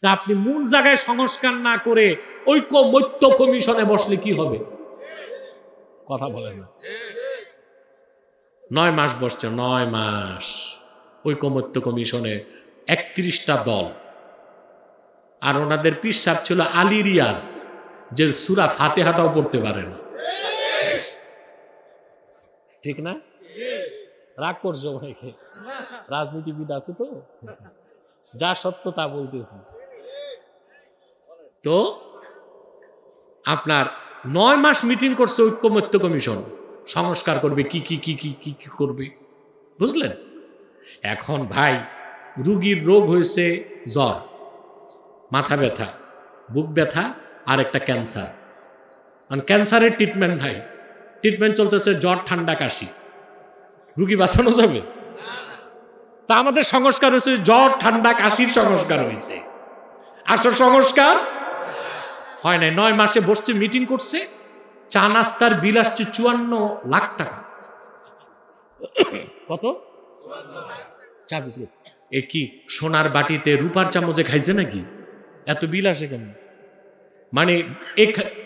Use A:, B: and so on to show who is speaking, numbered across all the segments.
A: তা আপনি মূল জায়গায় সংস্কার না করে ঐকমত্য কমিশনে বসলে কি হবে? কথা বলেন না। 9 মাস বসছে, 9 মাস ঐকমত্য কমিশনে, 31টা দল। আর ওনাদের পীর সাহেব ছিল আলী রিয়াজ, যে সূরা ফাতিহাটাও পড়তে পারে না। ঠিক না? রাগ করছো অনেকে, রাজনীতিবিদ আছে তো, যা সত্য তা বলতেছি। তো আপনার 9 মাস মিটিং করছে ঐকমত্য কমিশন, সংস্কার করবে কি কি কি কি কি কি করবে, বুঝলেন? এখন ভাই, রুগীর রোগ হয়েছে জ্বর, মাথা ব্যথা, বুক ব্যথা, আর একটা ক্যান্সার। কারণ ক্যান্সারের ট্রিটমেন্ট ভাই, ট্রিটমেন্ট চলতেছে জ্বর ঠান্ডা কাশি, রুগী বাঁচানো যাবে? তা আমাদের সংস্কার হয়েছে জ্বর ঠান্ডা কাশির সংস্কার হয়েছে, আসল সংস্কার হয় নাই। 9 মাসে বসছে, মিটিং করছে, চা নাস্তার বিল আসছে 54 লাখ টাকা। কত? চা বিস্কুট এ কি সোনার বাটিতে রূপার চামচে খাইছে নাকি? এত বিল আসে কেন? মানে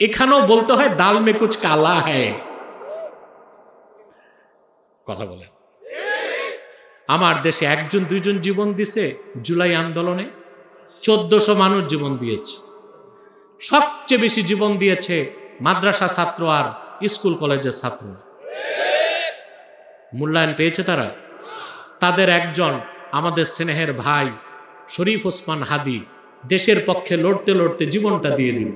A: এখানেও বলতে হয় দাল মে কুছ কালা হ্যায়। কথা বলে। আমার দেশে 1জন 2জন জীবন দিছে জুলাই আন্দোলনে, 1400 মানুষ জীবন দিয়েছে। সবচেয়ে বেশি জীবন দিয়েছে মাদ্রাসা ছাত্র আর স্কুল কলেজের ছাত্র। মূল্যায়ন পেয়েছে তারা? তাদের একজন আমাদের স্নেহের ভাই শরীফ ওসমান হাদি দেশের পক্ষে লড়তে লড়তে জীবনটা দিয়ে দিল।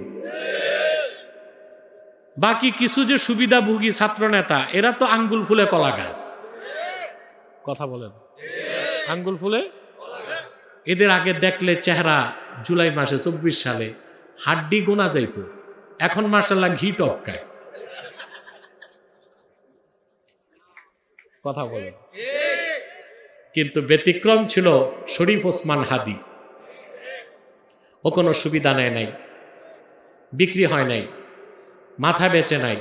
A: বাকি কিছু যে সুবিধাভোগী ছাত্র নেতা, এরা তো আঙ্গুল ফুলে কলা গাছ। কথা বলেন, আঙ্গুল ফুলে। এদের আগে দেখলে চেহারা জুলাই মাসে 24 সালে হাড্ডি গোনা যাইত, এখন মাশাআল্লাহ ঘি টপকায়। কথা বলেন। কিন্তু ব্যতিক্রম ছিল শরীফ ওসমান হাদি। ও কোনো সুবিধা নেয় নাই, বিক্রি হয় নাই, মাথা বেচে নাই,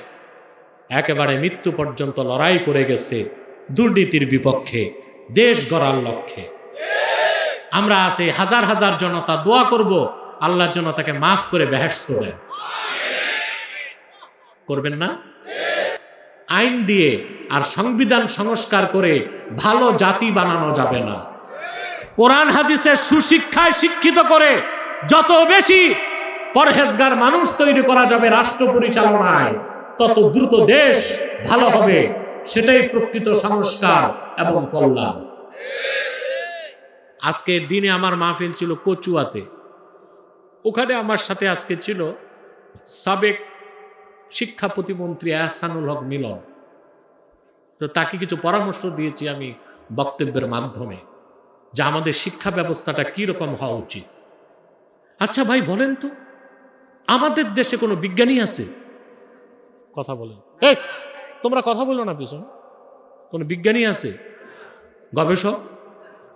A: একেবারে মৃত্যু পর্যন্ত লড়াই করে গেছে দুর্নীতির বিপক্ষে, দেশ গড়ার লক্ষ্যে। আমরা আছি হাজার হাজার জনতা দোয়া করব আল্লাহর জন্য তাকে মাফ করে বেহেশত দেন। করবেন না? আইন দিয়ে আর সংবিধান সংস্কার করে ভালো জাতি বানানো যাবে না। কোরআন হাদিসের সুশিক্ষায় শিক্ষিত করে যত বেশি পরহেজগার মানুষ তৈরি করা যাবে রাষ্ট্র পরিচালনায়, তত দ্রুত দেশ ভালো হবে। সেটাই প্রকৃত সংস্কার এবং কল্যাণ। আজকে দিনে আমার মাহফিল ছিল কচুয়াতে। ওখানে আমার সাথে আজকে ছিল সাবেক শিক্ষা প্রতিমন্ত্রী আহসানুল হক মিলন। তো তাকে কিছু পরামর্শ দিয়েছি আমি বক্তব্যের মাধ্যমে, যে আমাদের শিক্ষা ব্যবস্থাটা কি রকম হওয়া উচিত। আচ্ছা ভাই বলেন তো, আমাদের দেশে কোনো বিজ্ঞানী আছে? কথা বলেন। তোমরা কথা বলো না পিছনে। কোনো বিজ্ঞানী আছে? গবেষক,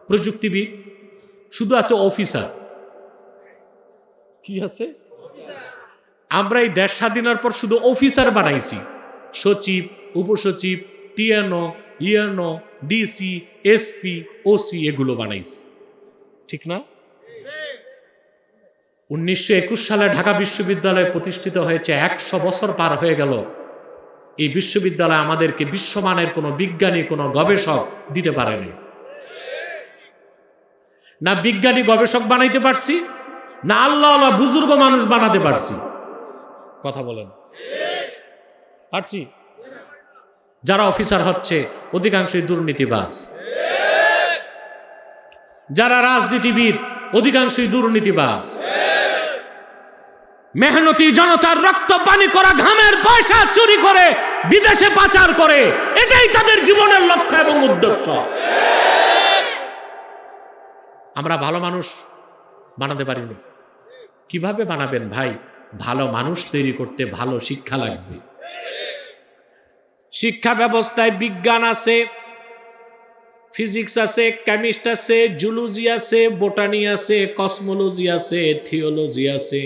A: প্রযুক্তিবিদ? শুধু আছে অফিসার। কি আছে? আমরা এই দেশ স্বাধীনের পর শুধু অফিসার বানাইছি, সচিব, উপসচিব, TNO, ENO, DC, SP, OC এগুলো বানাইছি, ঠিক না? 1921 সালে ঢাকা বিশ্ববিদ্যালয় প্রতিষ্ঠিত হয়েছে, 100 বছর পার হয়ে গেল। এই বিশ্ববিদ্যালয় আমাদেরকে বিশ্বমানের কোনো বিজ্ঞানী, কোনো গবেষক দিতে পারেনি। না বিজ্ঞানী গবেষক বানাইতে পারছি, না আল্লাহ আল্লাহ বুজুর্গ মানুষ বানাতে পারছি। কথা বলেন, পারছি? যারা অফিসার হচ্ছে অধিকাংশই দুর্নীতিবাজ, যারা রাজনীতিবিদ অধিকাংশই দুর্নীতিবাজ। মেহনতি জনতার রক্ত পানি করা ঘামের পয়সা চুরি করে বিদেশে পাচার করে, এটাই তাদের জীবনের লক্ষ্য এবং উদ্দেশ্য। আমরা ভালো মানুষ বানাতে পারিনি। কিভাবে বানাবেন ভাই? ভালো মানুষ তৈরি করতে ভালো শিক্ষা লাগবে। শিক্ষা ব্যবস্থায় বিজ্ঞান আছে, ফিজিক্স আছে, কেমিস্ট আছে, জুলজি আছে, বোটানি আছে, কসমোলজি আছে, থিওলজি আছে,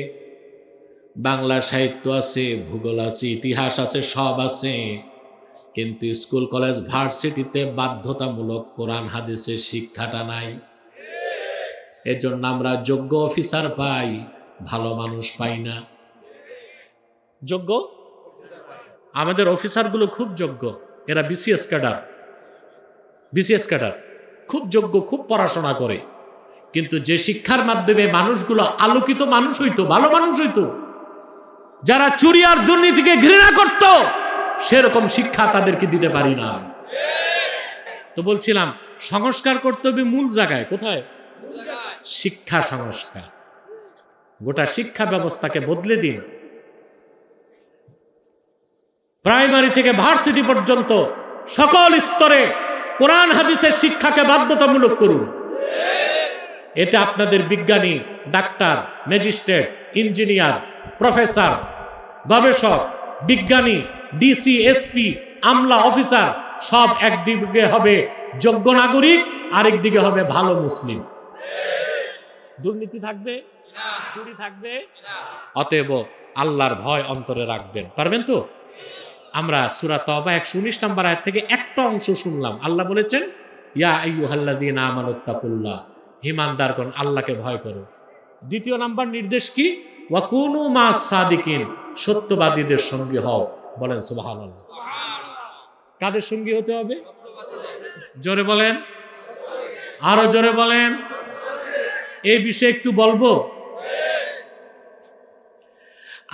A: বাংলা সাহিত্য আছে, ভূগোল আছে, ইতিহাস আছে, সব আছে। কিন্তু স্কুল কলেজ ভার্সিটিতে বাধ্যতামূলক কোরআন হাদিসের শিক্ষাটা নাই। এজন্য আমরা যোগ্য অফিসার পাই, ভালো মানুষ পাই না। যোগ্য আমাদের অফিসারগুলো খুব যোগ্য, এরা বিসিএস ক্যাডার, খুব যোগ্য, খুব পড়াশোনা করে। কিন্তু যে শিক্ষার মাধ্যমে মানুষগুলো আলোকিত মানুষ হইতো, ভালো মানুষ হইতো, যারা চুরি আর দুর্নীতিকে ঘৃণা করত, সেরকম শিক্ষা তাদেরকে দিতে পারি না। তো বলছিলাম সংস্কার করতে হবে মূল জায়গায়। কোথায়? শিক্ষা সংস্কার। গোটা শিক্ষা ব্যবস্থাকে বদলে দিন। প্রাইমারি থেকে ভার্সিটি পর্যন্ত সকল স্তরে কোরআন হাদিসের শিক্ষাকে বাধ্যতামূলক করুন। এতে আপনাদের বিজ্ঞানী, ডাক্তার, ম্যাজিস্ট্রেট, ইঞ্জিনিয়ার, প্রফেসর, গবেষক, বিজ্ঞানী, ডিসি, এসপি, আমলা, অফিসার সব একদিকে হবে যোগ্য নাগরিক, আরেকদিকে হবে ভালো মুসলিম। দুর্নীতি থাকবে, চুরি থাকবে। অতএব আল্লাহর ভয় অন্তরে রাখবেন। পারবেন তো? আমরা সূরা তাওবা 119 নম্বর আয়াত থেকে একটা অংশ শুনলাম। আল্লাহ বলেছেন, ইয়া আইয়ুহাল্লাযীনা আমানুত্তাকুল্লাহ, ঈমানদারগণ আল্লাহকে ভয় করো। দ্বিতীয় নাম্বার নির্দেশ কি? ওয়া কুনু মাস সাদিকিন, সত্যবাদীদের সঙ্গী হও। বলেন সুবহানাল্লাহ। কাদের সঙ্গী হতে হবে? জোরে বলেন, আরো জোরে বলেন। এই বিষয়ে একটু বলবো।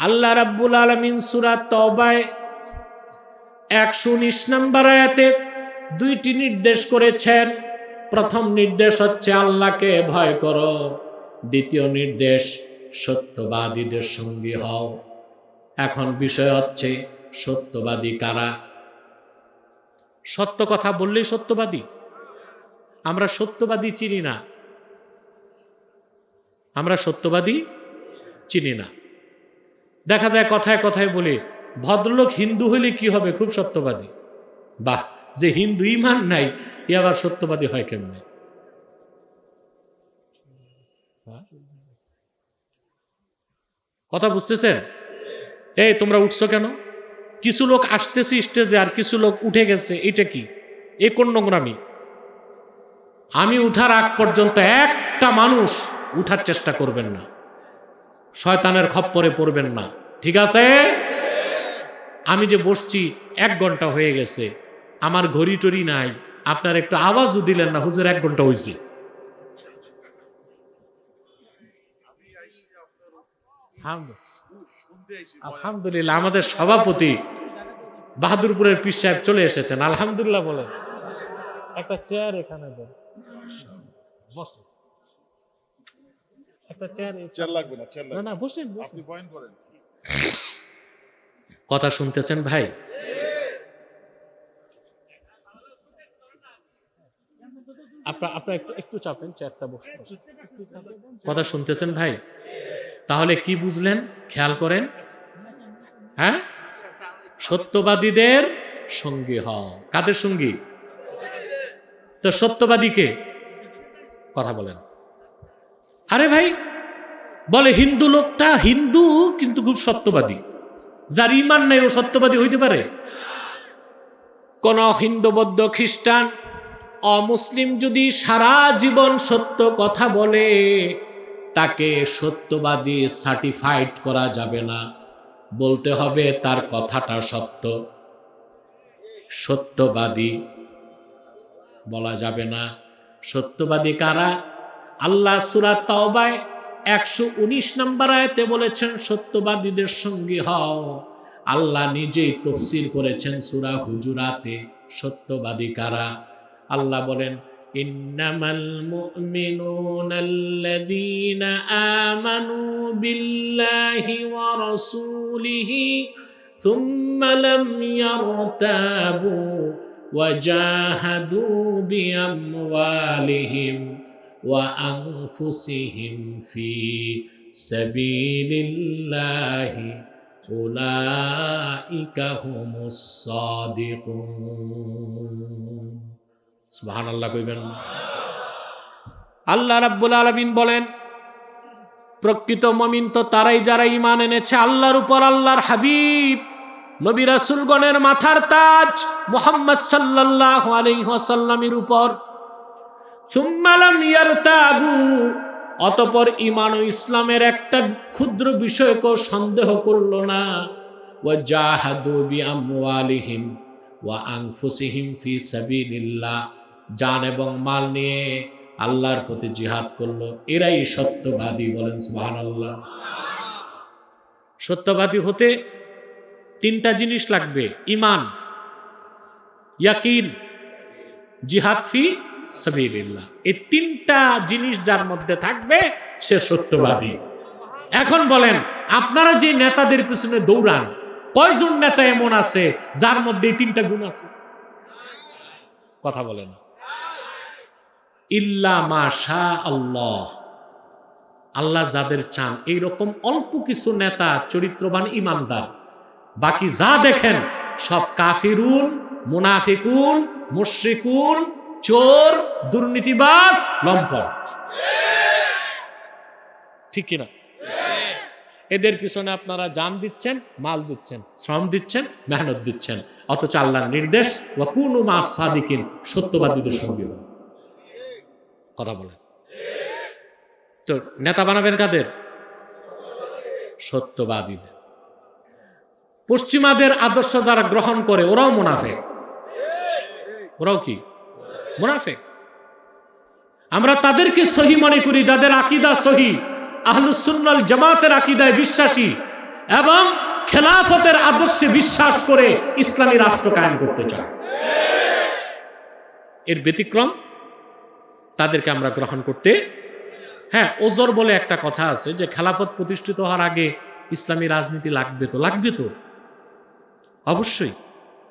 A: আল্লাহ রাব্বুল আলামিন সূরা তাওবায় 119 নম্বর আয়াতে দুইটি নির্দেশ করেছেন। প্রথম নির্দেশ হচ্ছে আল্লাহকে ভয় করো, দ্বিতীয় নির্দেশ সত্যবাদীদের সঙ্গী হও। এখন বিষয় হচ্ছে সত্যবাদী কারা? সত্য কথা বললেই সত্যবাদী? আমরা সত্যবাদী চিনি না, আমরা সত্যবাদী চিনি না। দেখা যায় কথায় কথায় বলি, ভদ্রলোক হিন্দু হলে কি হবে, খুব সত্যবাদী। বাহ, যে হিন্দু ইমান নাই এ আবার সত্যবাদী হয় কেমনে? কথা বুঝতেছেন? এই তোমরা উঠছো কেন? কিছু লোক আসতেছে স্টেজে আর কিছু লোক উঠে গেছে, এটা কি? এ কোন নোংরামি? আমি উঠার আগ পর্যন্ত একটা মানুষ উঠার চেষ্টা করবেন না, শয়তানের খপ্পরে পড়বেন না, ঠিক আছে? আমি যে বসছি 1 ঘন্টা হয়ে গেছে, আমার ঘড়ি টড়ি নাই, আপনার একটু আওয়াজও দিলেন না, হুজুর 1 ঘন্টা হয়েছে। আলহামদুলিল্লাহ, আমাদের সভাপতি বাহাদুরপুরের পীর সাহেব চলে এসেছেন, আলহামদুলিল্লাহ বলেন। একটা চেয়ার এখানে দেন, বসে। একটা চেয়ার লাগবে না, চেয়ার না, বসেন, আপনি পয়েন্ট করেন। কথা শুনতেছেন ভাই? আপনার একটু চাপেন, চেয়ারটা বসে। কথা শুনতেছেন ভাই? তাহলে কি বুঝলেন? খেয়াল করেন। হ্যাঁ, সত্যবাদীদের সঙ্গী হও। কাদের সঙ্গী? তো সত্যবাদীকে কথা বলেন। আরে ভাই বলে হিন্দু লোকটা হিন্দু কিন্তু খুব সত্যবাদী, যার ইমান নাই ও সত্যবাদী হইতে পারে? কোন হিন্দু, বৌদ্ধ, খ্রিস্টান, অমুসলিম যদি সারা জীবন সত্য কথা বলে, তাকে সত্যবাদী সার্টিফাইড করা যাবে না। বলতে হবে তার কথাটা সত্য, সত্যবাদী বলা যাবে না। সত্যবাদী কারা? আল্লাহ সূরা তাওবায় 119 নম্বর আয়াতে বলেছেন সত্যবাদীদের সঙ্গী হও। আল্লাহ নিজেই তাফসীর করেছেন সূরা হুজুরাতে সত্যবাদী কারা। আল্লাহ বলেন, ইন্নামাল মুমিনুনাল্লাযীনা আমানু বিল্লাহি ওয়া রাসূলিহি থুম্মা লাম ইয়ারতাবু ওয়া জাহাদু বিআমওয়ালিহিম ওয়া আনফুসিহিম ফি সাবিলিল্লাহি উলাইকা হুমুস সাদিকুন। সুবহানাল্লাহ কইবেন না? আল্লাহ রাব্বুল আলামিন বলেন, প্রকৃত মুমিন তো তারাই যারা ঈমান এনেছে আল্লাহর উপর, আল্লাহর হাবিব নবী রাসূলগণের মাথার তাজ মুহাম্মদ সাল্লাল্লাহু আলাইহি ওয়াসাল্লামের উপর। সুম্মা লাম ইয়ারতাবু, অতঃপর ঈমান ও ইসলামের একটা ক্ষুদ্র বিষয়কেও সন্দেহ করল না। ওয়াজাহাদু বিআমওয়ালিহিম ওয়া আনফুসিহিম ফি সাবিলিল্লাহ, জান এবং মাল নিয়ে আল্লাহর পথে জিহাদ করলো, এরাই সত্যবাদী। বলেন সুবহানাল্লাহ। সত্যবাদী হতে তিনটা জিনিস লাগবে: ঈমান, ইয়াকিন, জিহাদ ফি সাবিলিল্লাহ। এই তিনটা জিনিস যার মধ্যে থাকবে সে সত্যবাদী। এখন বলেন, আপনারা যে নেতাদের পিছনে দৌড়ান, কয়জন নেতা এমন আছে যার মধ্যে এই তিনটা গুণ আছে? কথা বলে না। ইল্লা মা শা আল্লাহ, আল্লাহ যাদের চান এইরকম অল্প কিছু নেতা চরিত্রবান ইমানদার। বাকি যা দেখেন সব কাফিরুন, মুনাফিকুন, মুশরিকুন, চোর, দুর্নীতিবাজ, লম্পট। ঠিক কিনা? এদের পিছনে আপনারা জান দিচ্ছেন, মাল দিচ্ছেন, শ্রম দিচ্ছেন, মেহনত দিচ্ছেন, অথচ আল্লাহর নির্দেশ ওয়াকুনু মা সাদিকিন, সত্যবাদীদের সঙ্গে। কথা বলেন তো, নেতা বানাবেন কাদের? সত্যবাদীদের। পশ্চিমাদের আদর্শ যারা গ্রহণ করে ওরাও মুনাফিক। ওরাও কি? মুনাফিক। আমরা তাদেরকে সহি মনে করি যাদের আকীদা সহি, আহলুস সুন্নাহ ওয়াল জামাতের আকীদায় বিশ্বাসী এবং খেলাফতের আদর্শে বিশ্বাস করে ইসলামী রাষ্ট্র কায়েম করতে চায়। এর ব্যতিক্রম তাদেরকে আমরা গ্রহণ করতে। হ্যাঁ, ওজর বলে একটা কথা আছে যে খেলাফত প্রতিষ্ঠিত হওয়ার আগে ইসলামী রাজনীতি লাগবে তো। লাগবে তো অবশ্যই,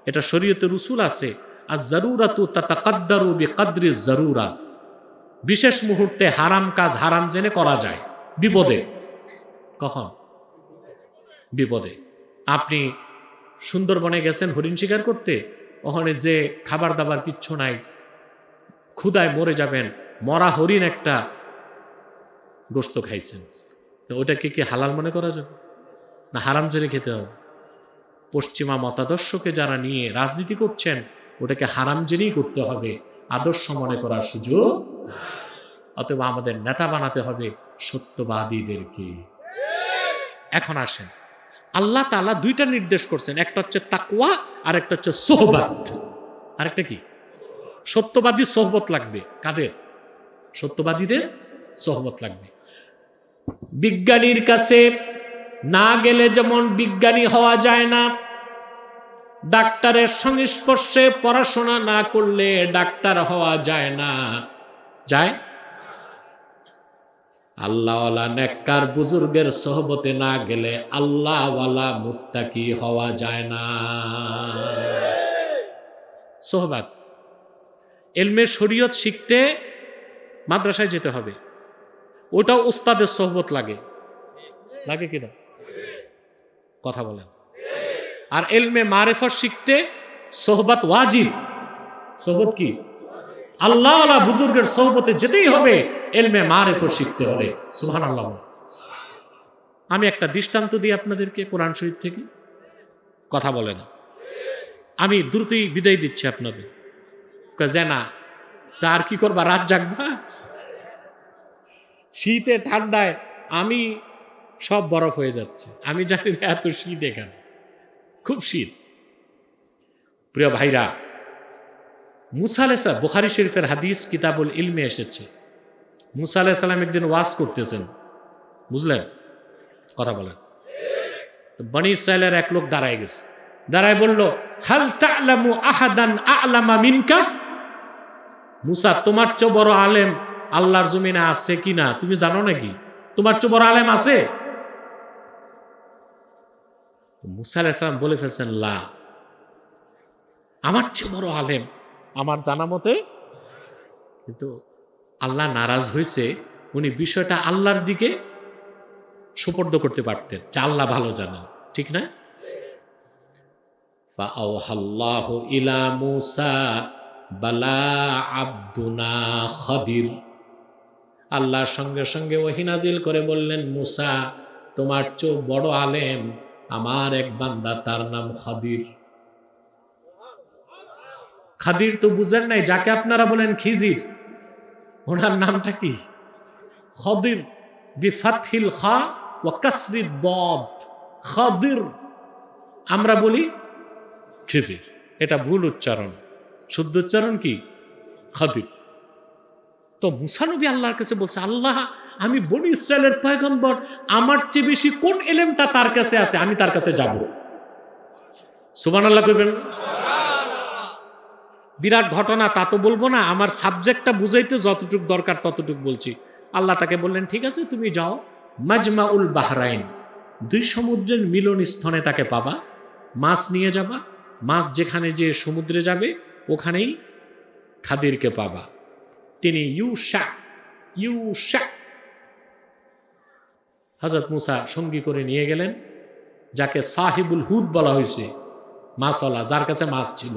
A: এটা শরীয়তের উসুল আছে। আর জারুরাতু তাতাকাদ্দারু বিকদরি জারুরা, বিশেষ মুহূর্তে হারাম কাজ হারাম জেনে করা যায়। বিপদে, কখন? বিপদে। আপনি সুন্দরবনে গেছেন হরিণ শিকার করতে, ওখানে যে খাবার দাবার কিচ্ছু নাই, ক্ষুধায় মরে যাবেন, মরা হরিণ একটা গোস্ত খাইছেন, ওটাকে কি হালাল মনে করা যাবে না হারাম জেনে খেতে হবে? পশ্চিমা মতাদর্শকে যারা নিয়ে রাজনীতি করছেন ওটাকে হারাম জেনেই করতে হবে, আদর্শ মনে করার সুযোগ। অতএব আমাদের নেতা বানাতে হবে সত্যবাদীদেরকে। এখন আসেন, আল্লাহ তাআলা দুইটা নির্দেশ করছেন, একটা হচ্ছে তাকওয়া আর একটা হচ্ছে সোহবত। আরেকটা কি? সত্যবাদী সোহবত লাগবে। কাদের? সত্যবাদীদের সোহবত লাগবে। বিজ্ঞানীর কাছে না গেলে যেমন বিজ্ঞানী হওয়া যায় না, ডাক্তারের সংস্পর্শে পড়াশোনা না করলে ডাক্তার হওয়া যায় না। যায়? আল্লাহওয়ালা নেককার বুজুর্গের সোহবতে না গেলে আল্লাহওয়ালা মুত্তাকি হওয়া যায় না। সোহবত, ইলমে শরীয়ত শিখতে মাদ্রাসায় যেতে হবে, ওটাও উস্তাদের সোহবত লাগে। লাগে কিনা? কথা বলেন। আর ইলমে মারিফত শিখতে সোহবত ওয়াজিব। সোহবত কি? আল্লাহওয়ালা বুজুর্গের সোহবতে যেতেই হবে ইলমে মারিফত শিখতে হলে। সুবহানাল্লাহ। আমি একটা দৃষ্টান্ত দিই আপনাদেরকে কোরআন শরীফ থেকে। কথা বলে না। আমি দ্রুতই বিদায় দিচ্ছি আপনাদের। যে না, তার কি করবা, রাত জাগবা? শীতে ঠান্ডায় আমি সব বরফ হয়ে যাচ্ছে। আমি জানি না এত শীত এখানে, খুব শীত। প্রিয় ভাইরা, মুসা আলাইহিস সালাম, বুখারী শরীফের হাদিস কিতাবুল ইলমে এসেছে, মুসা আলাইহিস সালাম একদিন ওয়াজ করতেছেন, বুঝলেন? কথা বলেন। বনি ইসরায়েলের এক লোক দাঁড়ায় গেছে, দাঁড়ায় বলল, হাল তা'লামু আহাদান আ'লামা মিনকা? মুসা, তোমার চেয়ে বড় আলেম আল্লাহর জমিনে আছে কিনা তুমি জানো নাকি? তোমার চেয়ে বড় আলেম আছে? মুসা আলাইহিস সালাম বলে ফেলছেন, লা, আমার চেয়ে বড় আলেম আমার জানা মতে। কিন্তু আল্লাহ নারাজ হয়েছে, উনি বিষয়টা আল্লাহর দিকে সুপর্দ করতে পারতেন, যা আল্লাহ ভালো জানেন, ঠিক না? ফাআওহাল্লাহু ইলা মুসা বালা আব্দুনা খাদির, আল্লাহর সঙ্গে সঙ্গে ওহী নাজিল করে বললেন, মুসা, তোমার চেয়ে বড় আলেম আমার এক বান্দা, তার নাম খাদির। খাদির তো বুঝেন নাই, যাকে আপনারা বলেন খিজির, ওনার নামটা কি? খদির বিফাতহিল খা ওয়া কাসরিদ দাদ, খদির। আমরা বলি খিজির, এটা ভুল উচ্চারণ, শুদ্ধ উচ্চারণ কি? খদির। তো মুসা নবী আল্লাহর কাছে বলছে, আল্লাহ, আমি বনি ইসরায়েলের পয়গম্বর, আমার চেয়ে বেশি কোন এলেমটা তার কাছে আছে, আমি তার কাছে যাব। সুবহানাল্লাহ কইবেন। বিরাট ঘটনা তা তো বলবো না, আমার সাবজেক্টটা বুঝাইতে যতটুক দরকার ততটুক বলছি। আল্লাহ তাকে বললেন, ঠিক আছে, তুমি যাও, মাজমাউল বাহরাইন, দুই সমুদ্রের মিলন স্থানে তাকে পাবা, মাছ নিয়ে যাবা, মাছ যেখানে যে সমুদ্রে যাবে ওখানেই খাদিরকে পাবা। তিনি ইউশা হযরত মুসা সঙ্গী করে নিয়ে গেলেন, যাকে সাহিবুল হুদ বলা হয়েছে, মাছওয়ালা, যার কাছে মাছ ছিল।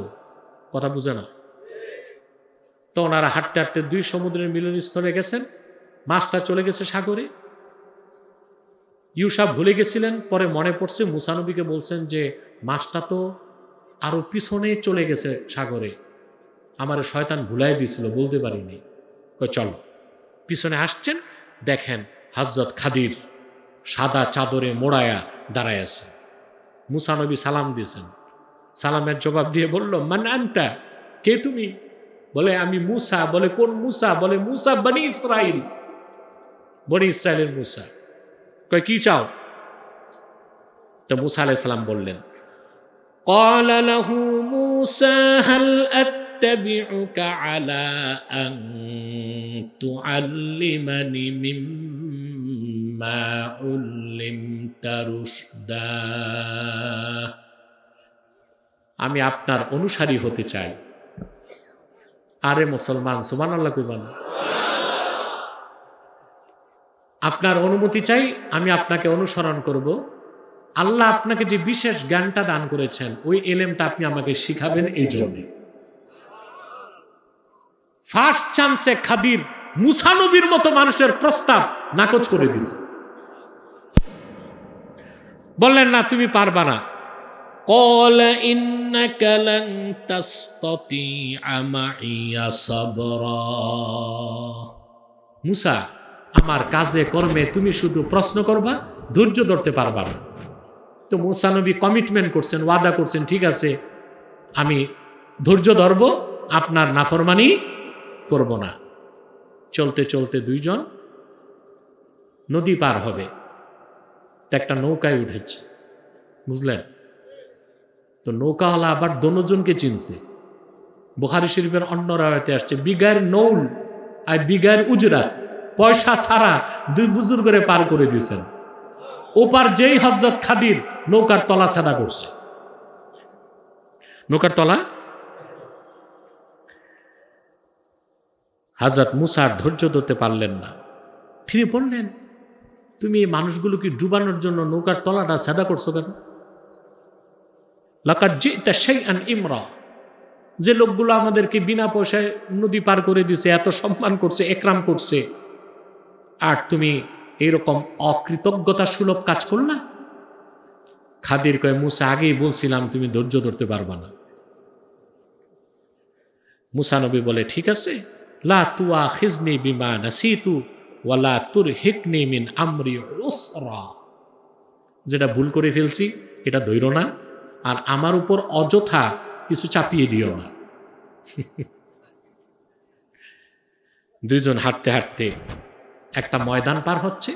A: কথা বুঝে না? তো ওনারা হাঁটতে হাঁটতে দুই সমুদ্রের মিলনস্থলে গেছেন, মাছটা চলে গেছে সাগরে। ইউসুফ ভুলে গেছিলেন, পরে মনে পড়ছে, মুসা নবীকে বলছেন যে মাছটা তো আরো পিছনে চলে গেছে সাগরে, আমার শয়তান ভুলাই দিয়েছিল, বলতে পারিনি। চলো, পিছনে আসছেন, দেখেন হযরত খাদির সাদা চাদরে মোড়ায়া দাঁড়ায় আছে। মুসা নবী সালাম দিয়েছেন, সালামের জবাব দিয়ে বলল, মান আনতা, কে তুমি? বলে, আমি মুসা। বলে, কোন মুসা? বলে, মুসা বনি ইসরাইল, বনি ইসরায়েলের মুসা। কয়, কি চাও? তো মুসা আলাইহিস সালাম বললেন, قال له موسى هل أتبعك على أن تعلمني مما علمت رشدا, আমি আপনার অনুসারী হতে চাই। আরে মুসলমান, সুবহানাল্লাহ কইবেন। আপনার অনুমতি চাই, আমি আপনাকে অনুসরণ করব। আল্লাহ আপনাকে যে বিশেষ জ্ঞানটা দান করেছেন, ওই এলেমটা আপনি আমাকে শিখাবেন, এই জন্য। ফার্স্ট চান্সে খাদির মুসা নবীর মতো মানুষের প্রস্তাব নাকচ করে দিছে। বললেন, না, তুমি পারবা না। قال إنك لن تستطيع معي صبرا, মুসা, আমার কাজে কর্মে তুমি শুধু প্রশ্ন করবা, ধৈর্য ধরতে পারবা না। তো মুসা নবী কমিটমেন্ট করছেন, ওয়াদা করছেন, ঠিক আছে, আমি ধৈর্য ধরব, আপনার নাফরমানি করব না। চলতে চলতে দুইজন নদী পার হবে, একটা নৌকায় উঠেছে, বুঝলেন? তো নৌকাওয়ালা আবার দোনোজনকে চিনছে। বুখারী শরীফের অন্য রাওয়াতে আসছে, বিগায়ের নৌল আর বিগায়ের উজরাত, পয়সা ছাড়া দুই বুজুর্গরে পার করে দিয়েছেন। ওপার যেই হযরত খাদির নৌকার তলা ছাদা করছে, নৌকার তলা। হযরত মুসা ধৈর্য ধরতে পারলেন না, তিনি বললেন, তুমি এই মানুষগুলোকে ডুবানোর জন্য নৌকার তলাটা ছাদা করছো কেন? লাকাদ জিতা শাইআন ইমরা, যে লোকগুলো আমাদেরকে বিনা পয়সায় নদী পার করে দিছে, এত সম্মান করছে, একরাম করছে, আর তুমি এইরকম অকৃতজ্ঞতা সুলভ কাজ করলা? খাদির কয়, মুসা, আগেই বলছিলাম তুমি ধৈর্য ধরতে পারবা না। মুসা নবী বলে, ঠিক আছে, লা তুআখিজনি বিমা নাসিতু ওয়া লা তুরহিকনি মিন আমরি উসরা, যেটা ভুল করে ফেলছি এটা ধৈর্য না, আর আমার উপর অযথা কিছু চাপিয়ে দিও না। দুইজন হাঁটতে হাঁটতে একটা ময়দান পার হচ্ছে,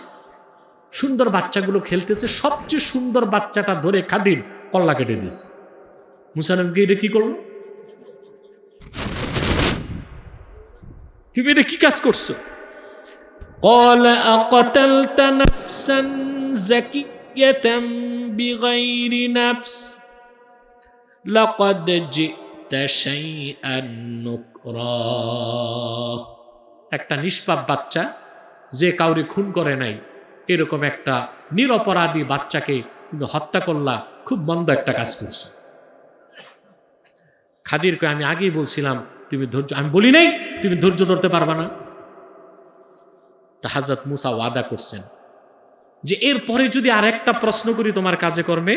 A: সুন্দর বাচ্চাগুলো খেলতেছে, সবচেয়ে সুন্দর বাচ্চাটা ধরে খাদির কল্লা কেটে দিয়েছে। মুসা নবী এটা কি করলো? তুমি এটা কি কাজ করছো? قال أقتلت نفسا زكية بغير نفس لقد جئت شيئا نكرا, একটা নিষ্পাপ বাচ্চা যে কাউরে খুন করে নাই, এরকম একটা নিরপরাধী বাচ্চাকে তুমি হত্যা করলা, খুব মন্দ একটা কাজ করছো। খাদির কয়, আমি আগেই বলছিলাম তুমি ধৈর্য, আমি বলি নাই তুমি ধৈর্য ধরতে পারবা না। তা হযরত মুসা ওয়াদা করছেন যে এরপরে যদি আর একটা প্রশ্ন করি তোমার কাজে কর্মে,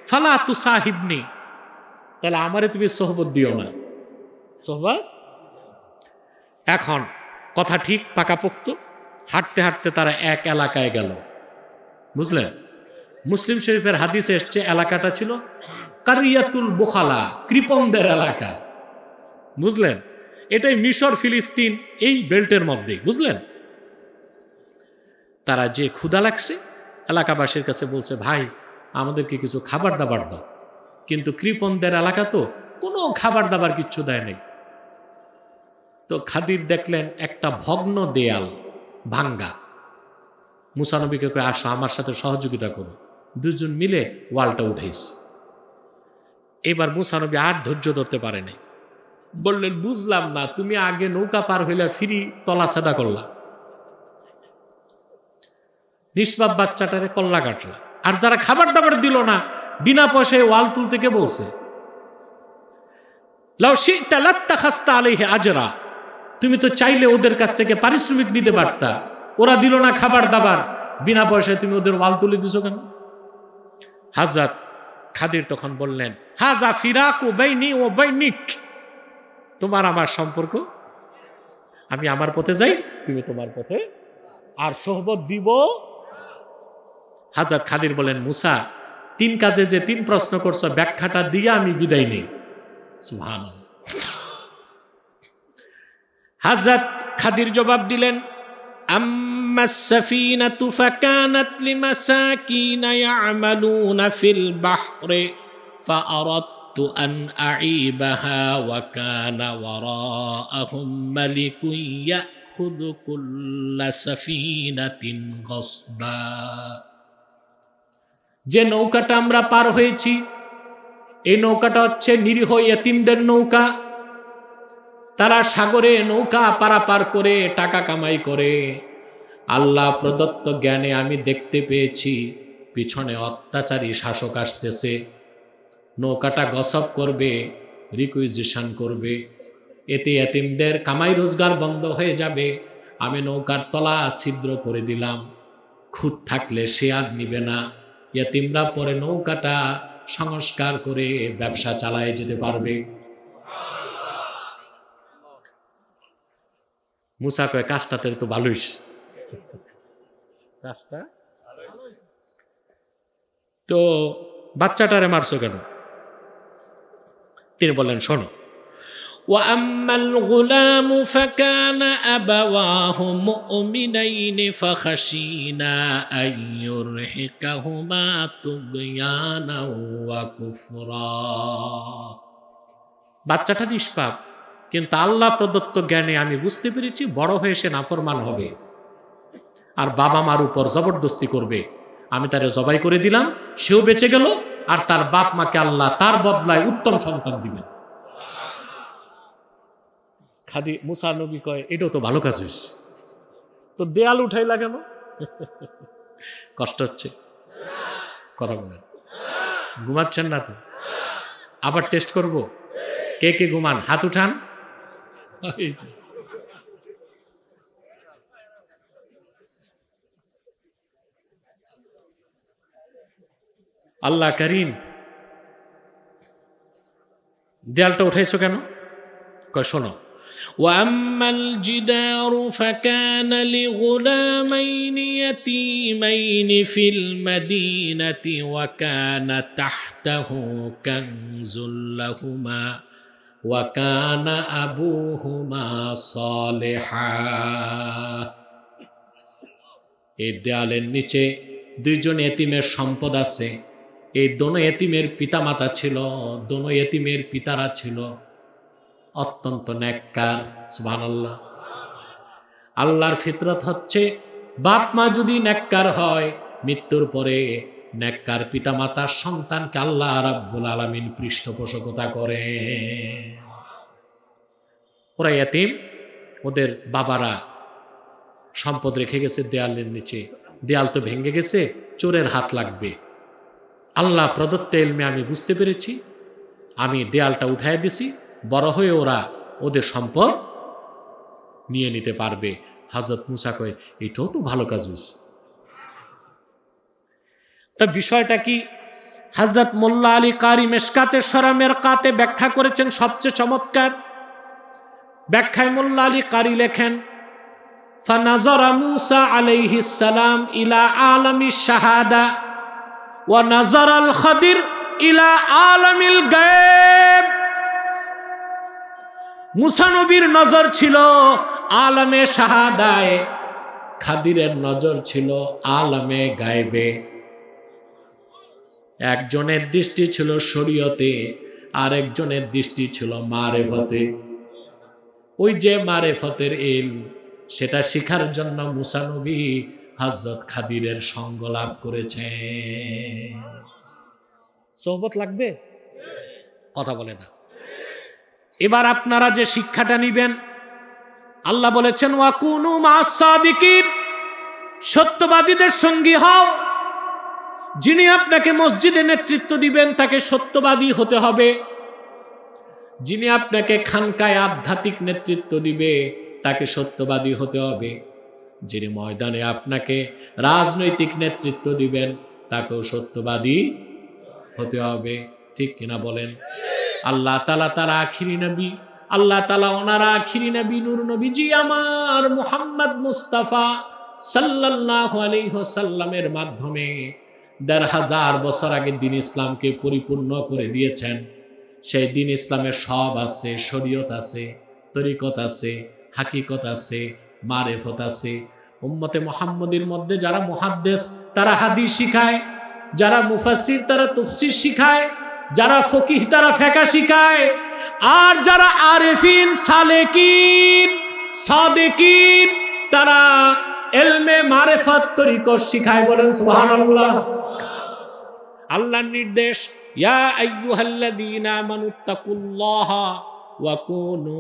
A: ফালা তুসাহিবনি, তাহলে আমারে তুমি সোহবত দিও না। সোহবত এখন কথা ঠিক পাকাপোক্ত। হাঁটতে হাঁটতে তারা এক এলাকায় গেল, বুঝলেন? মুসলিম শরীফের হাদিসে এসছে এলাকাটা ছিল কারিয়াতুল বুখালা, কৃপণদের এলাকা, বুঝলেন? এটাই মিশর ফিলিস্তিন এই বেল্টের মধ্যে, বুঝলেন? তারা যে ক্ষুধা লাগছে এলাকাবাসীর কাছে বলছে, ভাই আমাদেরকে কিছু খাবার দাবার দাও। কিন্তু কৃপণদের এলাকা তো কোনো খাবার দাবার কিচ্ছু দেয় নাই। তো খাদির দেখলেন একটা ভগ্ন দেয়াল ভাঙ্গা, মুসা নবীকে কয়ে, আসো আমার সাথে সহযোগিতা করো। দুজন মিলে ওয়ালটা উঠেছে। এবার মুসা নবী আর ধৈর্য ধরতে পারে নাই, বললেন, বুঝলাম না, তুমি আগে নৌকা পার হইলে ফিরি তলা সেদা করলা, নিষ্পাপ বাচ্চাটারে কল্লা কাটলা, আর যারা খাবার দাবার দিল না বিনা পয়সায় ওয়াল তুলতে কে বলছে? লাউ শি'তা লাত্তাখাযতা আলাইহি আজরা, তুমি তো চাইলে ওদের কাছ থেকে পারিশ্রমিক নিতে পারতা, ওরা দিল না খাবার দাবার, বিনা পয়সায় তুমি ওদের ওয়াল তুলে দিছো কেন? হযরত খাদির তখন বললেন, হাযা ফিরাকু বাইনি ওয়া বাইনিক, তোমার আমার সম্পর্ক, আমি আমার পথে যাই, তুমি তোমার পথে, আর সোহবত দিব। হযরত খাদির বলেন, মুসা, 3 কাজে যে 3 প্রশ্ন করছো ব্যাখ্যাটা দিয়ে আমি বিদায় নেই। সুবহানাল্লাহ। হযরত খাদির জবাব দিলেন, আম্মাস সাফিনাতু ফাকানাত লিমাসাকিনা ইয়ামালুনা ফিল বাহরি ফাআরাদতু আন আঈবাহা ওয়া কানা ওয়ারাআহুম মালিকুন ইয়াখুযু কুল্লা সাফিনাতিন গসবা। যে নৌকাটা আমরা পার হয়েছি এই নৌকাটা হচ্ছে নিরীহ ইয়েতিমদের নৌকা। তারা সাগরে নৌকা পারাপার করে টাকা কামাই করে। আল্লাহ প্রদত্ত জ্ঞানে আমি দেখতে পেয়েছি পিছনে অত্যাচারী শাসক আসতেছে, নৌকাটা গসব করবে, রিকুইজিশন করবে, এতে ইয়েতিমদের কামাই রোজগার বন্ধ হয়ে যাবে। আমি নৌকার তলা ছিদ্র করে দিলাম, খুঁত থাকলে সে আর নিবে না, ইয়েতিমরা পরে নৌকাটা সংস্কার করে ব্যবসা চালায় যেতে পারবে। মুসা কয়, কাজটাতে তো ভালোই, কাজটা তো বাচ্চাটারে মারছো কেন? তিনি বললেন, শোনো, وَأَمَّا الْغُلَامُ فَكَانَ أَبَوَاهُ مُؤْمِنَيْنِ فَخَشِينَا أَن يُرْهِقَهُمَا طُغْيَانًا وَكُفْرًا। বাচ্চাটা নিষ্পাপ, কিন্তু আল্লাহ প্রদত্ত জ্ঞানে আমি বুঝতে পেরেছি বড় হয়ে সে নাফরমান হবে আর বাবা মার উপর জবরদস্তি করবে। আমি তারে জবাই করে দিলাম, সেও বেঁচে গেল, আর তার বাপ মাকে আল্লাহ তার বদলায় উত্তম সন্তান দিবেন। খাদি মুসা নবী কয়, এটাও তো ভালো কাজ হয়েছে, তো দেয়াল উঠাইলা কেন? কষ্ট হচ্ছে? কথা বলেন, ঘুমাচ্ছেন না তো? আবার টেস্ট করব, কে কে ঘুমান হাত উঠান। আল্লাহ করিম, দেয়ালটা উঠাইছো কেন? কয়, শোনো, وَأَمَّا الْجِدَارُ فَكَانَ لِغُلَامَيْنِ يَتِيمَيْنِ فِي الْمَدِينَةِ وَكَانَ تَحْتَهُ كَنْزٌ لَهُمَا وَكَانَ أَبُوهُمَا صَالِحًا। এই দেয়ালের নিচে 2 জন এতিমের সম্পদ আছে। এই দোনো এতিমের পিতামাতা ছিল, দোনো এতিমের পিতারা ছিল অত্যন্ত নেককার। সুবহানাল্লাহ। আল্লাহর ফিতরত হচ্ছে বাপ মা যদি নেককার হয়, মৃত্যুর পরে নেককার পিতামাতার সন্তানকে আল্লাহ রাব্বুল আলামিন পৃষ্ঠপোষকতা করে। ওরা এতিম, ওদের বাবারা সম্পদ রেখে গেছে দেয়ালের নিচে, দেয়াল তো ভেঙে গেছে, চোরের হাত লাগবে। আল্লাহ প্রদত্ত ইলমে আমি বুঝতে পেরেছি, আমি দেয়ালটা উঠায় দিছি, বড় হয়ে ওরা ওদের সম্পদ নিয়ে নিতে পারবে। হযরত মুসা কয়, এটাও তো ভালো কাজ হয়েছে। তা বিষয়টা কি? হযরত মোল্লা আলী কারি মেশকাতে শরামের কাতে ব্যাখ্যা করেছেন সবচেয়ে চমৎকার ব্যাখ্যায়। মোল্লা আলী কারি লেখেন, ফানাযারা মূসা আলাইহিস সালাম ইলা আলামিশ শাহাদা ওয়া নাযারাল খাদির ইলা আলামিল গায়ব। মূসা নবীর নজর ছিল আলামে শাহাদায়, খাদিরের নজর ছিল আলামে গায়বে। একজনের দৃষ্টি ছিল শরীয়তে, আরেকজনের দৃষ্টি ছিল মারেফতে। ওই যে মারেফতের ইলম, সেটা শিখার জন্য মূসা নবী হযরত খাদিরের সঙ্গ লাভ করেছেন। সোহবত লাগবে? কথা বলে না। এবার আপনারা যে শিক্ষাটা নিবেন, আল্লাহ বলেছেন ওয়াকুনু মা'আস সাদিকিন, সত্যবাদীদের সঙ্গী হও। যিনি আপনাকে মসজিদে নেতৃত্ব দিবেন তাকে সত্যবাদী হতে হবে। যিনি আপনাকে খানকায় আধ্যাত্মিক নেতৃত্ব দিবে তাকে সত্যবাদী হতে হবে। যিনি ময়দানে আপনাকে রাজনৈতিক নেতৃত্ব দিবেন তাকেও সত্যবাদী হতে হবে। ঠিক কিনা বলেন? আল্লাহ তাআলা তার আখিরি নবী, আল্লাহ তাআলা ওনার আখিরি নবী নূর নবীজি আমার মুহাম্মদ মুস্তাফা সাল্লাল্লাহু আলাইহি ওয়াসাল্লামের মাধ্যমে ১৫০০ বছর আগে দ্বীন ইসলামকে পরিপূর্ণ করে দিয়েছেন। সেই দ্বীন ইসলামের সব আছে, শরীয়ত আছে, তরিকত আছে, হাকিকত আছে, মারেফত আছে। উম্মতে মুহাম্মদীর মধ্যে যারা মুহাদ্দিস তারা হাদিস শিখায়, যারা মুফাসসির তারা তাফসীর শিখায়, যারা ফকিহ তারা ফিকহ শিখায়, আর যারা আরিফিন সালেকিন সাদিকিন তারা ইলমে মারিফত তরিকত শিখায়। বলেন সুবহানাল্লাহ। আল্লাহর নির্দেশ, ইয়া আইয়ুহাল্লাযীনা আমানুত্তাকুল্লাহা ওয়া কুনু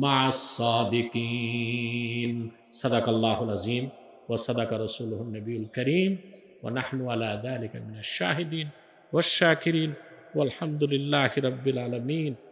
A: মা'আস সাদিকিন। সাদাকাল্লাহুল আযীম ওয়া সাদাকা রাসূলুহুন নবিয়ুল কারীম ওয়া নাহনু আলা যালিকা মিনাশ শাহিদিন ওয়াশ শাকিরিন ওয়ালহামদুলিল্লাহি রাব্বিল আলামিন।